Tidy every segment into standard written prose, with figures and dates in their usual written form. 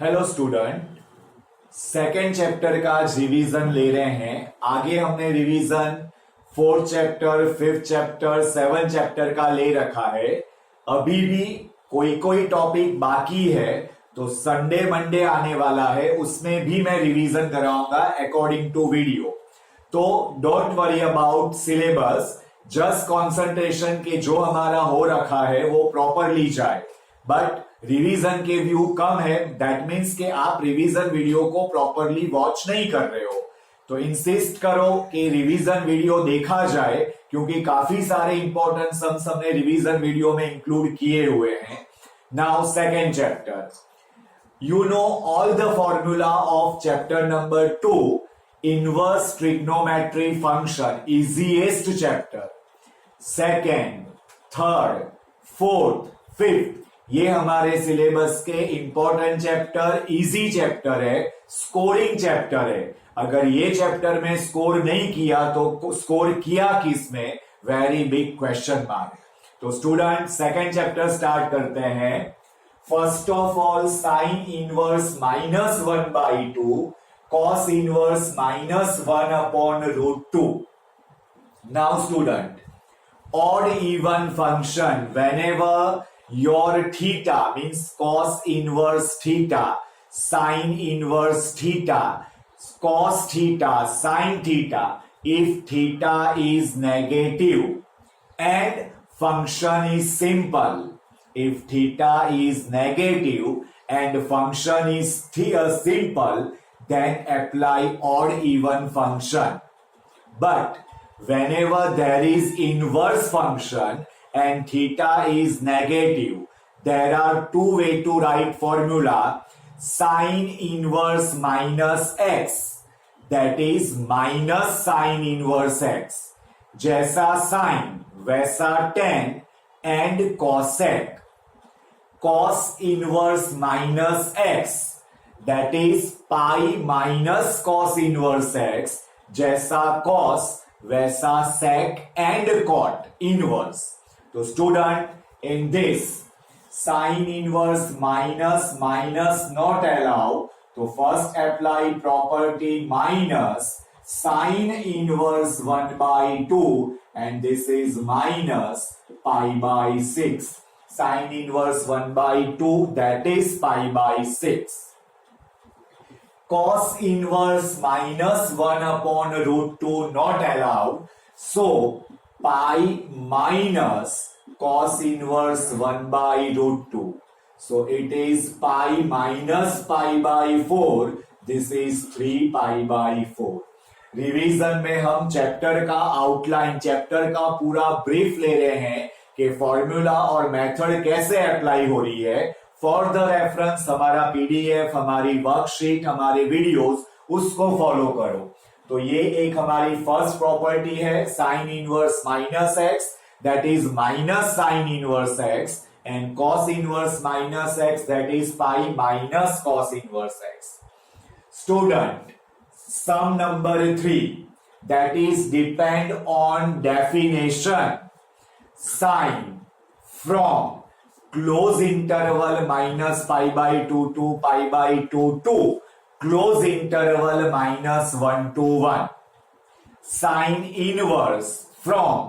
Hello student, second chapter का revision ले रहे हैं। आगे हमने revision fourth chapter, fifth chapter, seven chapter का ले रखा है। अभी भी कोई कोई टॉपिक बाकी है, तो संडे मंडे आने वाला है, उसमें भी मैं रिवीजन कराऊंगा अकॉर्डिंग टू वीडियो। तो don't worry about syllabus, just concentration के जो हमारा हो रखा है वो प्रॉपरली जाए। बट रिवीजन के व्यू कम है, दैट मीन्स कि आप रिवीजन वीडियो को प्रॉपरली वॉच नहीं कर रहे हो। तो इंसिस्ट करो कि रिवीजन वीडियो देखा जाए, क्योंकि काफी सारे इंपॉर्टेंट सम्स हमने रिवीजन वीडियो में इंक्लूड किए हुए हैं। Now second chapter, you know all the formula of chapter number 2, inverse trigonometry function, easiest chapter. Second, third, fourth, fifth, ये हमारे सिलेबस के इंपॉर्टेंट चैप्टर, इजी चैप्टर है, स्कोरिंग चैप्टर है। अगर ये चैप्टर में स्कोर नहीं किया तो स्कोर किया किसमें, वेरी बिग क्वेश्चन मार्क। तो स्टूडेंट सेकेंड चैप्टर स्टार्ट करते हैं। First of all, sin inverse minus 1 by 2, cos inverse minus 1 upon root 2. Now student, odd even function, whenever your theta means cos inverse theta, sin inverse theta, cos theta, sin theta, if theta is negative and function is simple, if theta is negative and function is simple, then apply odd even function. But whenever there is inverse function and theta is negative, there are two ways to write formula. Sin inverse minus x, that is minus sin inverse x. जैसा sin वैसा tan and cosec. Cos inverse minus x, that is pi minus cos inverse x, जैसा cos वैसा sec and cot inverse. तो student in this sin inverse minus minus not allowed, तो first apply property minus sin inverse 1 by 2 and this is minus pi by 6. Sin inverse 1 by 2, that is pi by 6. Cos inverse minus 1 upon root 2 not allowed. So pi minus cos inverse 1 by root 2. So it is pi minus pi by 4. This is 3 pi by 4. Revision में हम chapter का outline, chapter का पूरा brief ले रहे हैं कि formula और मेथड कैसे अप्लाई हो रही है। फॉर द रेफरेंस हमारा पीडीएफ, हमारी वर्कशीट, हमारे वीडियोस, उसको फॉलो करो। तो ये एक हमारी फर्स्ट प्रॉपर्टी है, sine inverse minus x, that is minus sine inverse x, and cos inverse minus x, that is pi minus cos inverse x. Student, sum number 3, that is depend on definition. Sin from close interval minus pi by 2 to pi by 2 to close interval minus 1 to 1. Sin inverse from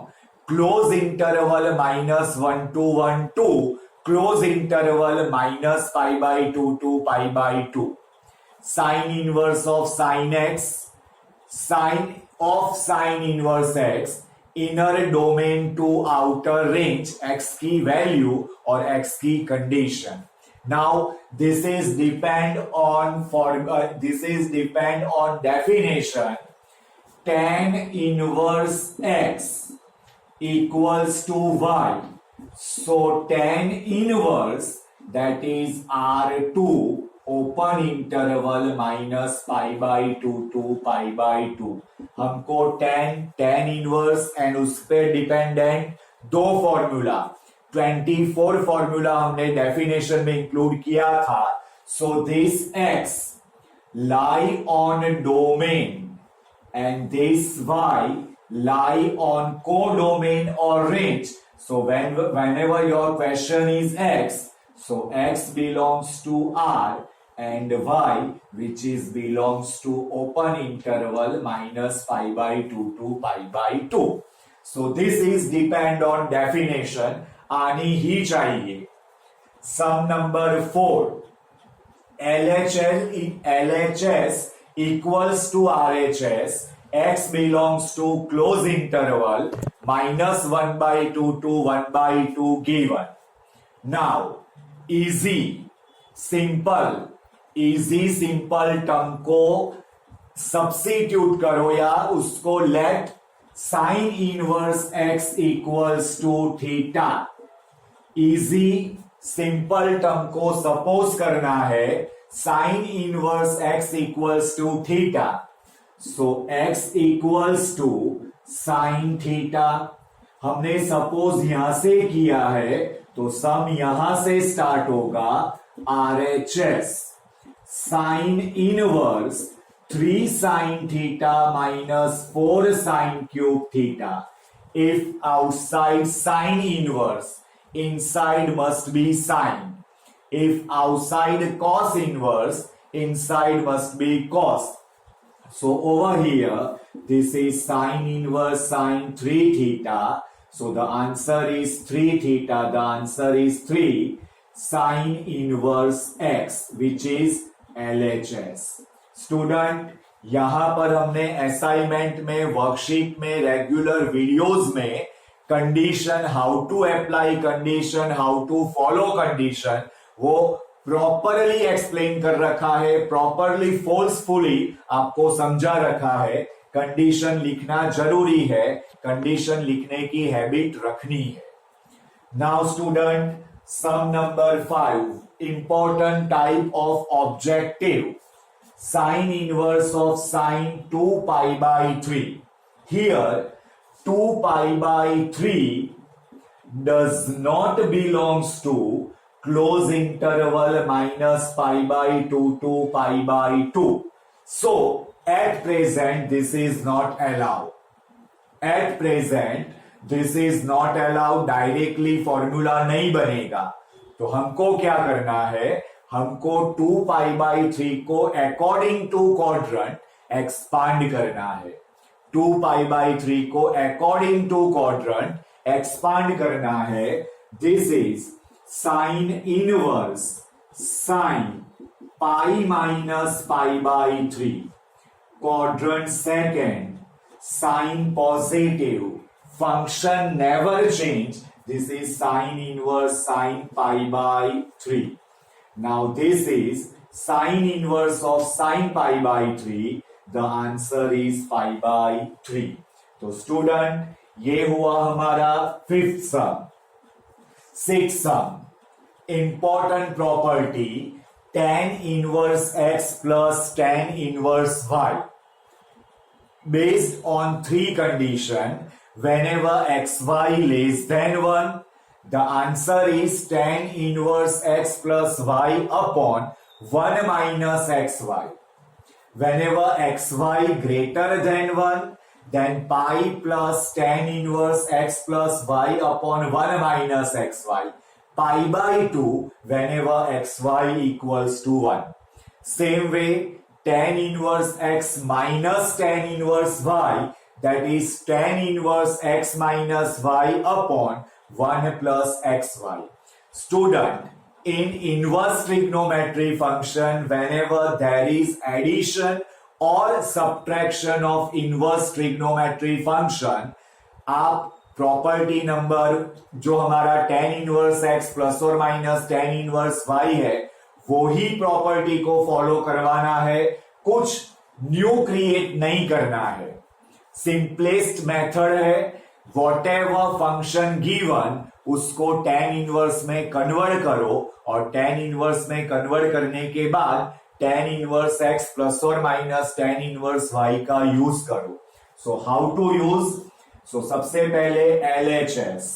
close interval minus 1 to 1 to close interval minus pi by 2 to pi by 2. Sin inverse of sin x, sin of sin inverse x, inner domain to outer range, x की value और x की condition. Now this is depend on definition. Tan inverse x equals to y. So tan inverse, that is R2 open interval minus pi by 2 to pi by 2। हमको tan inverse and उस पर dependent दो formula, 24 formula हमने definition में include किया था। So this x lie on domain and this y lie on codomain और range. So whenever your question is x, so x belongs to R and y which is belongs to open interval minus pi by 2 to pi by 2. So this is depend on definition. आनी ही चाहिए. Sum number 4. LHS equals to RHS. X belongs to close interval minus 1 by 2 to 1 by 2 given. Now, easy simple term को substitute करो या उसको let sine inverse x equals to theta. Easy simple term को suppose करना है sine inverse x equals to theta. So x equals to sine theta. हमने suppose यहां से किया है तो सम यहां से स्टार्ट होगा. RHS sine inverse 3 sine theta minus 4 sine cube theta. If outside sine inverse, inside must be sine. If outside cos inverse, inside must be cos. So over here, this is sine inverse sine 3 theta. So the answer is 3 theta. The answer is 3 sine inverse x, which is LHS. Student, यहां पर हमने assignment में, worksheet में, regular videos में condition, how to apply condition, how to follow condition, वो properly explain कर रखा है, प्रॉपरली फोर्सफुली आपको समझा रखा है. कंडीशन लिखना जरूरी है, कंडीशन लिखने की हैबिट रखनी है. Now student, sum number 5, important type of objective. Sine inverse of sine 2 pi by 3. Here 2 pi by 3 does not belongs to close interval minus pi by 2 to pi by 2. So at present this is not allowed. At present this is not allowed. Directly formula नहीं बनेगा. तो हमको क्या करना है, हमको 2 पाई by 3 को according to quadrant expand करना है. 2 पाई बाई 3 को अकॉर्डिंग टू क्वाड्रेंट एक्सपांड करना है. This is sine inverse sine pi minus pi by 3. Quadrant second sine positive, function never change. This is sine inverse sine pi by 3. Now this is sine inverse of sine pi by 3. The answer is pi by 3. तो student, ये हुआ हमारा 5th sum. 6th sum, important property tan inverse x plus tan inverse y. Based on 3 condition, whenever xy less than 1, the answer is tan inverse x plus y upon 1 minus xy. Whenever xy greater than 1, then pi plus tan inverse x plus y upon 1 minus xy. Pi by 2 whenever xy equals to 1. Same way, tan inverse x minus tan inverse y, that is tan inverse x minus y upon 1 plus xy. Student, in inverse trigonometry function, whenever there is addition or subtraction of inverse trigonometry function, आप property number जो हमारा tan inverse x plus और minus tan inverse y है, वो ही property को follow करवाना है. कुछ न्यू क्रिएट नहीं करना है. सिंपलेस्ट मेथड है, whatever फंक्शन गिवन उसको tan इनवर्स में कन्वर्ट करो और tan इनवर्स में कन्वर्ट करने के बाद tan इनवर्स x प्लस और माइनस tan इनवर्स y का यूज करो. So how to use? So सबसे पहले LHS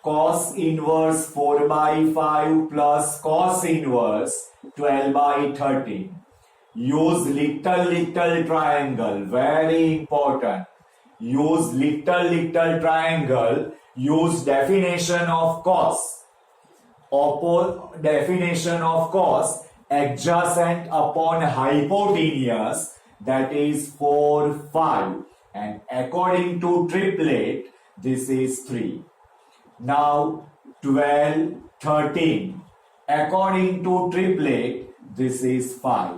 cos inverse 4 by 5 plus cos inverse 12 by 13. Use little triangle, very important. Use little triangle. Use definition of cos. Definition of cos. adjacent upon hypotenuse, that is 4, 5, and according to triplet, this is 3. Now 12, 13, according to triplet, this is 5.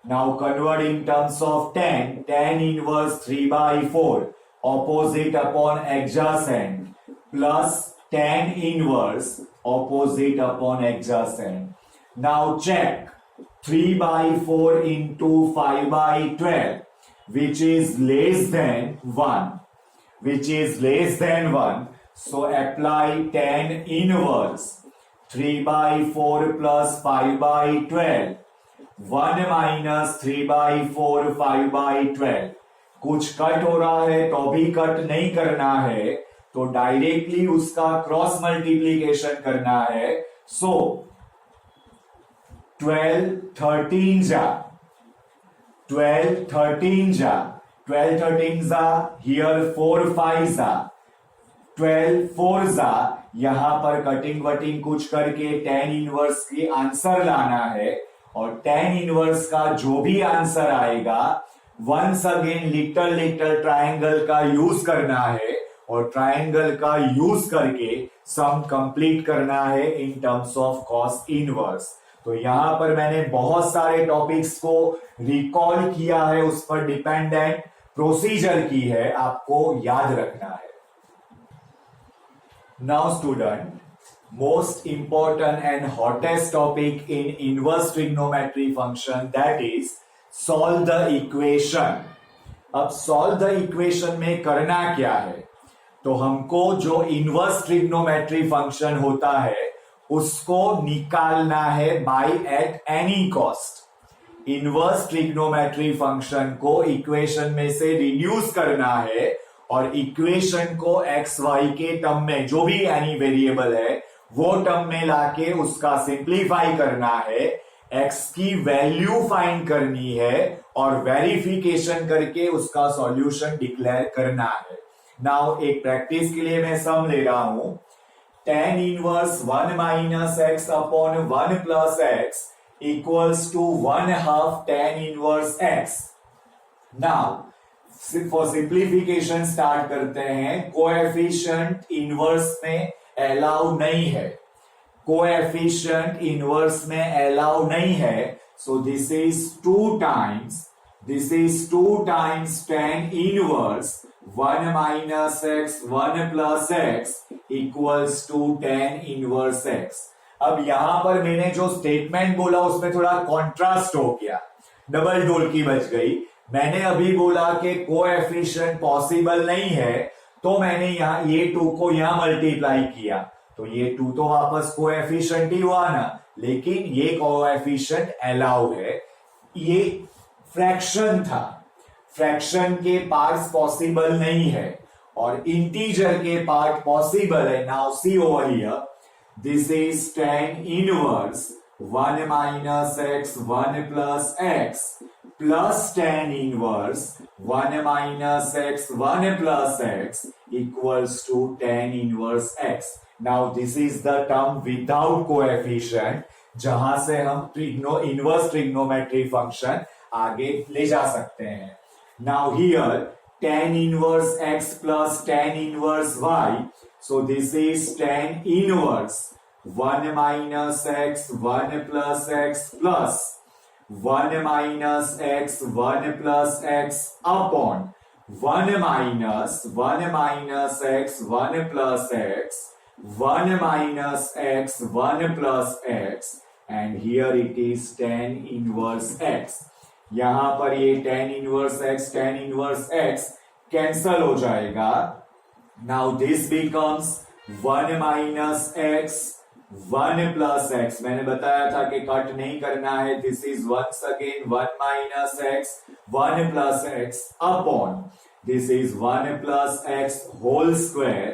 Now convert in terms of tan, tan inverse 3 by 4, opposite upon adjacent, plus tan inverse opposite upon adjacent. Now check 3 by 4 into 5 by 12, which is less than 1, which is less than 1. So apply tan inverse 3 by 4 plus 5 by 12, 1 minus 3 by 4 5 by 12. कुछ cut हो रहा है तो भी cut नहीं करना है, तो डायरेक्टली उसका क्रॉस मल्टीप्लीकेशन करना है. सो 12 13 जा, 12 13 जा, 12 13 जा, हियर 4 5 जा, 12 4 जा. यहां पर कटिंग वटिंग कुछ करके tan इनवर्स की आंसर लाना है, और tan इनवर्स का जो भी आंसर आएगा वंस अगेन लिटिल ट्रायंगल का यूज करना है, और ट्रायंगल का यूज करके सम कंप्लीट करना है in terms of cos inverse. तो यहां पर मैंने बहुत सारे टॉपिक्स को रिकॉल किया है, उस पर डिपेंडेंट प्रोसीजर की है, आपको याद रखना है. Now student, most important and hottest topic in inverse trigonometry function, that is solve the equation. अब solve the equation में करना क्या है? तो हमको जो इनवर्स ट्रिग्नोमेट्री फंक्शन होता है उसको निकालना है by at any cost. Inverse trigonometry function को इक्वेशन में से रिड्यूस करना है, और इक्वेशन को एक्स वाई के टर्म में, जो भी एनी वेरिएबल है वो टर्म में लाके उसका सिंप्लीफाई करना है, एक्स की वैल्यू फाइंड करनी है, और वेरिफिकेशन करके उसका सॉल्यूशन डिक्लेयर करना है. नाउ एक प्रैक्टिस के लिए मैं सम ले रहा हूं. tan inverse 1 minus x upon 1 plus x equals to 1/2 tan inverse x. Now for simplification start करते हैं. कोएफिशिएंट इनवर्स में अलाउ नहीं है, कोएफिशिएंट इनवर्स में अलाउ नहीं है. So this is 2 times tan inverse 1 minus x 1 plus x equals to tan inverse x. अब यहां पर मैंने जो स्टेटमेंट बोला उसमें थोड़ा कॉन्ट्रास्ट हो गया, डबल ढोलकी बज गई. मैंने अभी बोला कि कोएफिशिएंट पॉसिबल नहीं है, तो मैंने यहां ये 2 को यहां मल्टीप्लाई किया, तो ये 2 तो वापस कोएफिशिएंट ही हुआ ना, लेकिन ये कोएफिशिएंट अलाउ है. ये फ्रैक्शन था, फ्रैक्शन के पार्ट्स पॉसिबल नहीं है, और इंटीजर के पार्ट पॉसिबल है. Now see over here, this is tan inverse 1 minus x 1 plus x plus tan inverse 1 minus x 1 plus x equals to tan inverse x. Now this is the term without coefficient, जहां से हम inverse trigonometry function आगे ले जा सकते हैं. Now here tan inverse x plus tan inverse y, so this is tan inverse 1 minus x 1 plus x plus 1 minus x 1 plus x upon 1 minus x 1 plus x 1 minus x 1 plus x, and here it is tan inverse x. यहां पर ये tan inverse x cancel हो जाएगा. Now this becomes 1 minus x 1 plus x. मैंने बताया था कि cut नहीं करना है. This is once again 1 minus x 1 plus x upon this is 1 plus x whole square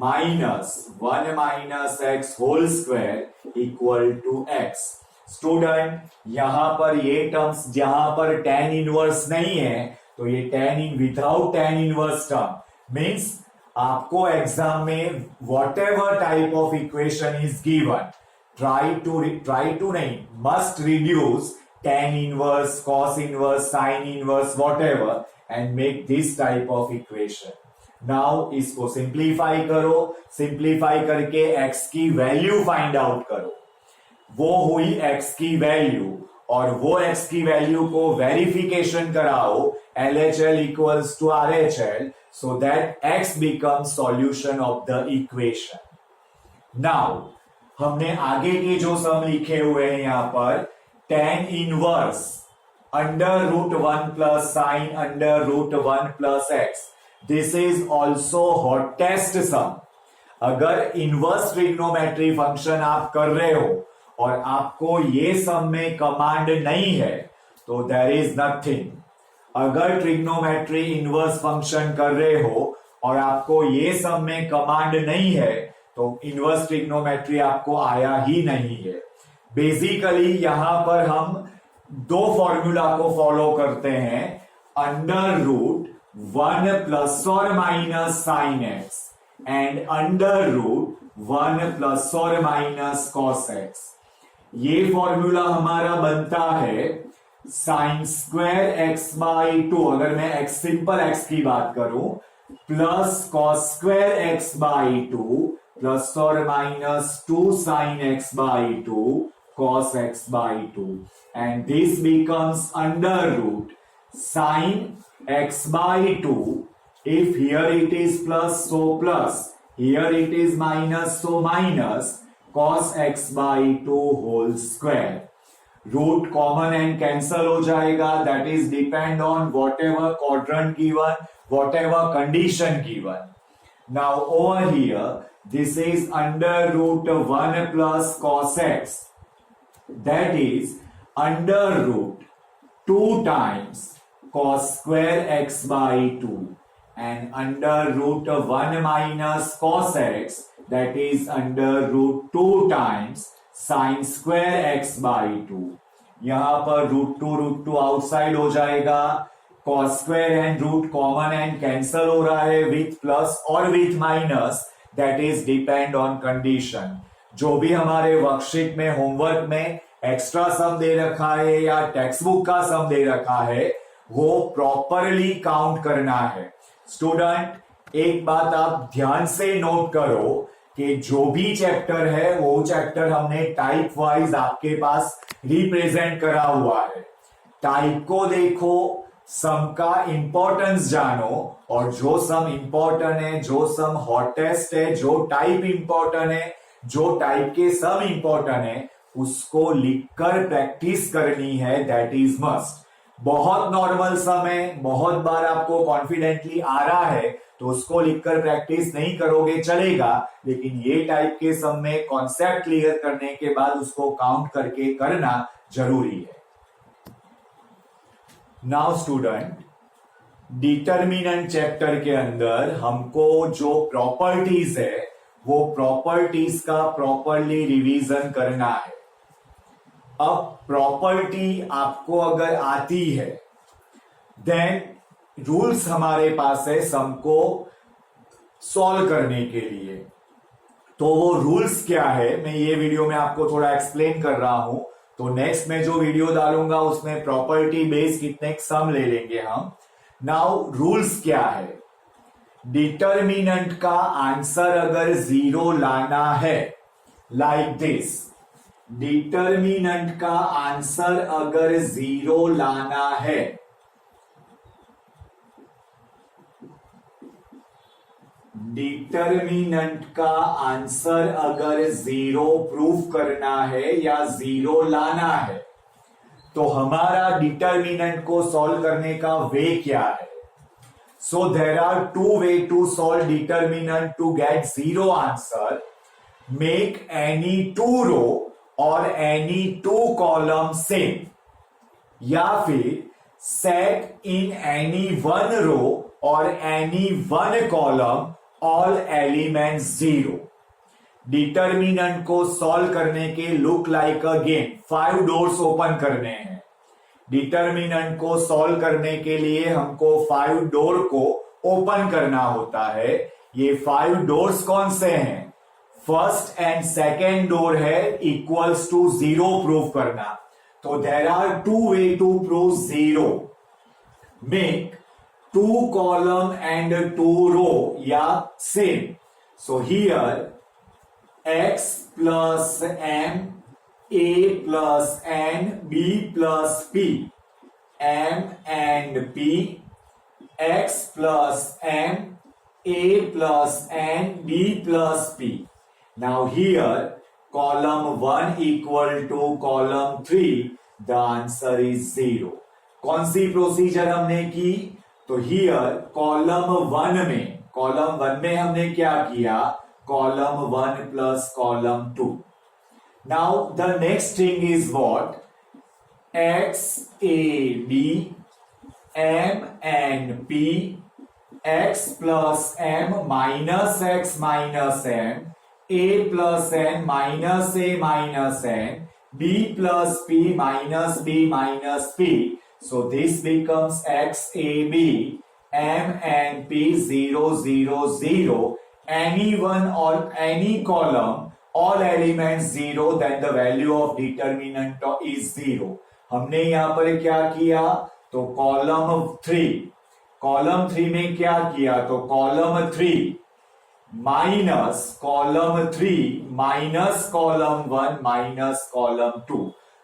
minus 1 minus x whole square equal to x. Student, यहां पर ये टर्म्स, जहां पर tan इनवर्स नहीं है, तो ये tan in without tan inverse term means आपको एग्जाम में whatever type of equation is given, try to नहीं, must reduce tan inverse, cos inverse, sin inverse, whatever and make this type of equation. Now इसको simplify करो, simplify करके x की value find out करो। वो हुई x की value और वो x की वैल्यू को वेरिफिकेशन कराओ LHL equals to RHL so that x becomes solution of the equation. Now हमने आगे के जो सम लिखे हुए हैं यहां पर tan inverse under root 1 plus sine under root 1 plus x, this is also hottest sum. अगर इनवर्स ट्रिग्नोमेट्री फंक्शन आप कर रहे हो और आपको ये सम में कमांड नहीं है तो देयर इज नथिंग। अगर ट्रिग्नोमेट्री इनवर्स फंक्शन कर रहे हो और आपको ये सम में कमांड नहीं है तो इनवर्स ट्रिग्नोमेट्री आपको आया ही नहीं है। बेसिकली यहां पर हम दो फॉर्मूला को फॉलो करते हैं, अंडर रूट 1 प्लस और minus sine x and under root 1 plus और माइनस कॉस एक्स। ये फॉर्मूला हमारा बनता है साइन स्क्वायर एक्स बाई 2, अगर मैं एक्स सिंपल एक्स की बात करूं, plus cos square x by 2 plus और minus 2 sine x by 2 cos x by 2 and this becomes under root sin x by 2. If here it is plus so plus, here it is minus so minus, cos x by 2 whole square. Root common and cancel हो जाएगा, that is depend on whatever quadrant given, whatever condition given. Now over here this is under root 1 plus cos x, that is under root 2 times cos square x by 2 and under root 1 minus cos x, that is under root 2 times sin square x by 2. यहां पर root 2 outside हो जाएगा, cos square and root common and cancel हो रहा है with plus और with minus, that is depend on condition. जो भी हमारे वर्कशीट में होमवर्क में एक्स्ट्रा सम दे रखा है या टेक्स्ट बुक का सम दे रखा है वो प्रॉपरली काउंट करना है। स्टूडेंट एक बात आप ध्यान से नोट करो कि जो भी चैप्टर है वो चैप्टर हमने टाइप वाइज आपके पास रिप्रेजेंट करा हुआ है। टाइप को देखो, सम का इंपॉर्टेंस जानो और जो सम इंपॉर्टेंट है, जो सम हॉटेस्ट है, जो टाइप इंपॉर्टेंट है, जो टाइप के सम इंपॉर्टेंट है उसको लिखकर प्रैक्टिस करनी है, दैट इज मस्ट। बहुत नॉर्मल सम है, बहुत बार आपको कॉन्फिडेंटली आ रहा है तो उसको लिखकर प्रैक्टिस नहीं करोगे चलेगा, लेकिन ये टाइप के सम में कॉन्सेप्ट क्लियर करने के बाद उसको काउंट करके करना जरूरी है। नाउ स्टूडेंट, डिटर्मिनेंट चैप्टर के अंदर हमको जो प्रॉपर्टीज है वो प्रॉपर्टीज का प्रॉपरली रिवीजन करना है। अब प्रॉपर्टी आपको अगर आती है देन रूल्स हमारे पास है सम को सॉल्व करने के लिए। तो वो रूल्स क्या है मैं ये वीडियो में आपको थोड़ा एक्सप्लेन कर रहा हूं, तो नेक्स्ट में जो वीडियो डालूंगा उसमें प्रॉपर्टी बेस्ड कितने सम ले लेंगे हम। नाउ रूल्स क्या है, डिटर्मिनेंट का आंसर अगर 0 लाना है, लाइक दिस, डिटर्मिनेंट का आंसर अगर 0 लाना है डिटर्मिनेंट का आंसर अगर 0 प्रूव करना है या 0 लाना है तो हमारा डिटर्मिनेंट को सॉल्व करने का वे क्या है। So there are 2 way to solve determinant to get 0 answer. Make any 2 row और एनी 2 कॉलम सेम, या फिर सेट इन एनी 1 रो और any 1 column all elements 0। Determinant को सॉल्व करने के look like a game, 5 doors open करने हैं। Determinant को सॉल्व करने के लिए हमको 5 डोर को ओपन करना होता है। ये 5 डोर्स कौन से हैं? फर्स्ट एंड सेकेंड डोर है इक्वल्स टू 0 प्रूव करना। तो there are 2 way to prove 0। Make 2 column and 2 row या same. So here x plus m, a plus n, b plus p, m and p, x plus m, a plus n, b plus p. Now here column 1 equal to column 3, the answer is 0. कौन सी procedure हमने की? तो here column 1 में हमने क्या किया? column 1 plus column 2. Now the next thing is what? X, A, B, M and P, X plus M minus X minus M, A plus N minus A minus N, B plus P minus B minus P. So this becomes X, A, B, M and P 0, 0, 0. Any one or any column, all elements 0, then the value of determinant is 0. हमने यहां पर क्या किया? तो column 3 में क्या किया? तो column 3 minus column 1 minus column 2।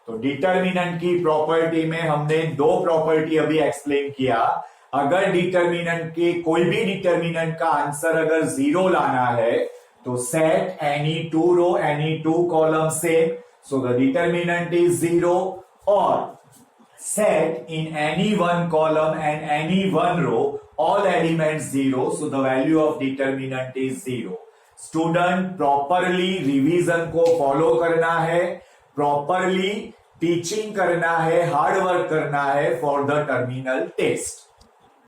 तो डिटर्मिनेंट की प्रॉपर्टी में हमने 2 प्रॉपर्टी अभी एक्सप्लेन किया। अगर डिटर्मिनेंट के कोई भी डिटर्मिनेंट का आंसर अगर 0 लाना है तो set any 2 row any 2 column same, so the determinant is 0, और set in any 1 column and any 1 row all elements 0, so the value of determinant is 0। Student properly revision को फॉलो करना है, properly teaching करना है, hard work करना है for the terminal test.